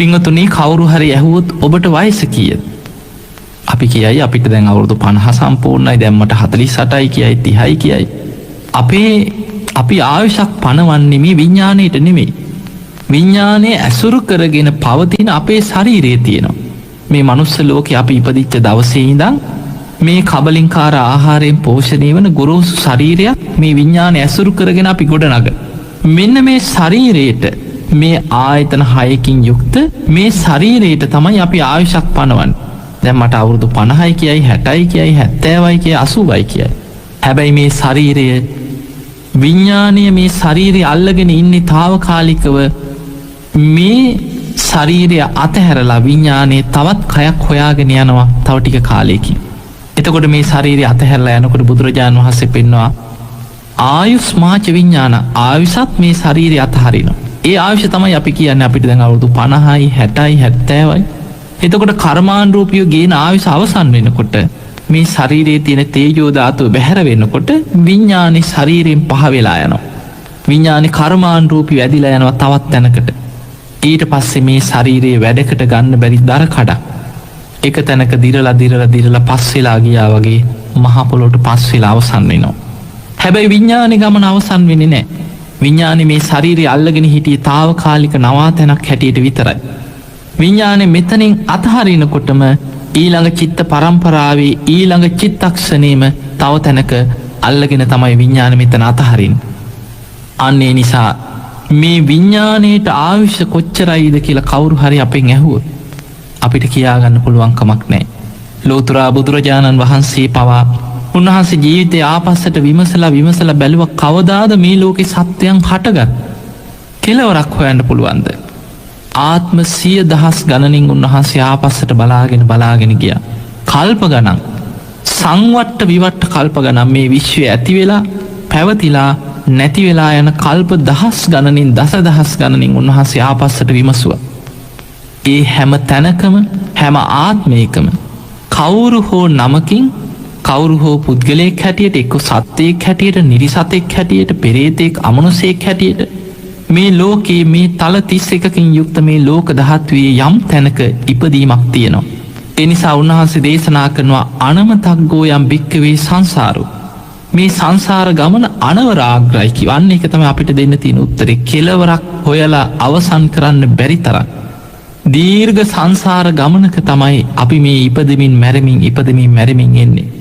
පිංගතුනි කවුරු හරි ඇහුවොත් ඔබට වයස කීයද? අපි කියයි අපිට දැන් අවුරුදු 50 සම්පූර්ණයි, දැන් මට 48යි කියයි 30යි කියයි. අපි ආයුෂක් පනවන්නේ මේ විඥාණයට නෙමෙයි. විඥානයේ ඇසුරු කරගෙන පවතින අපේ ශරීරයේ තියෙනවා. මේ මනුස්ස ලෝකේ අපි ඉපදිච්ච දවසේ ඉඳන් මේ කබලින්කාර ආහාරයෙන් පෝෂණය වන ගොරෝසු ශරීරයක් මේ විඥානය ඇසුරු කරගෙන අපි ගොඩනග. මෙන්න මේ ශරීරයට මේ ආයතන 6කින් යුක්ත මේ ශරීරයට තමයි අපි ආයුෂක් පනවන්නේ. දැන් මට අවුරුදු 50යි කියයි 60යි කියයි 70යි කියයි 80යි කියයි. හැබැයි මේ ශරීරය විඥානය මේ ශරීරය අල්ලගෙන ඉන්නේ తాවකාලිකව. මේ ශරීරය අතහැරලා විඥානයේ තවත් කයක් හොයාගෙන යනවා තව ටික කාලයකින්. එතකොට මේ ශරීරය අතහැරලා යනකොට බුදුරජාණන් වහන්සේ පෙන්වනවා ආයුස්මාච විඥාන, ආයුෂත් මේ ශරීරය අතහරිනවා. ඒ ආයුෂ තමයි අපි කියන්නේ අපිට දැන් අවුරුදු 50යි 60යි 70යි. එතකොට කර්මානුරූපීව ගේන ආයුෂ අවසන් වෙනකොට මේ ශරීරයේ තියෙන තේජෝ ධාතුව බැහැර වෙනකොට විඥානේ ශරීරයෙන් පහ වෙලා යනවා. විඥානේ කර්මානුරූපී වැඩිලා යනවා තවත් තැනකට. ඊට පස්සේ මේ ශරීරයේ වැඩකට ගන්න බැරි දර කඩක් එක තැනක දිරලා පස් වෙලා ගියා වගේ මහ පොළොවට පස් වෙලා අවසන් වෙනවා. හැබැයි විඥානේ ගමන අවසන් වෙන්නේ නැහැ. විඥානේ මේ ශරීරය අල්ලගෙන හිටියේ తాවකාලික නවාතැනක් හැටියට විතරයි. විඥානේ මෙතනින් අතහරිනකොටම ඊළඟ චිත්ත පරම්පරාවේ ඊළඟ චිත්තක්ෂණේම තව තැනක අල්ලගෙන තමයි විඥානේ මෙතන අතහරින්නේ. අන්න ඒ නිසා මේ විඥාණයට ආයුෂ කොච්චරයිද කියලා කවුරු හරි අපෙන් ඇහුවොත් අපිට කියාගන්න පුළුවන් කමක් නැහැ. ලෝතර බුදුරජාණන් වහන්සේ පවා උන්වහන්සේ ජීවිතේ ආපස්සට විමසලා බැලුවා කවදාද මේ ලෝකේ සත්‍යයන් හටගත් කෙලවරක් හොයන්න පුළුවන්ද? ආත්ම 100,000 ගණනින් උන්වහන්සේ ආපස්සට බලාගෙන ගියා. කල්ප ගණන් සංවට්ට විවට්ට කල්ප ගණන් මේ විශ්වය ඇති වෙලා පැවතිලා නැති වෙලා යන කල්ප දහස් ගණනින් දසදහස් ගණනින් උන්වහන්සේ ආපස්සට විමසුවා. ඒ හැම තැනකම හැම ආත්මයකම කවුරු හෝ නමකින් කවුරු හෝ පුද්ගලයෙක් හැටියට එක්ක සත්වයෙක් හැටියට නිරිසතෙක් හැටියට පෙරේතෙක් අමනුෂයෙක් හැටියට මේ ලෝකයේ මේ තල 31කින් යුක්ත මේ ලෝක ධාතුවේ යම් තැනක ඉපදීමක් තියෙනවා. ඒ නිසා උන්වහන්සේ දේශනා කරනවා අනමතග්ගෝ යම් භික්කවේ සංසාරෝ. මේ සංසාර ගමන අනවරාග්‍රයි කිවන්නේ. ඒක තමයි අපිට දෙන්න තියෙන උත්තරේ. කෙලවරක් හොයලා අවසන් කරන්න බැරි තරම් දීර්ඝ සංසාර ගමනක තමයි අපි මේ ඉපදෙමින් මැරෙමින් එන්නේ.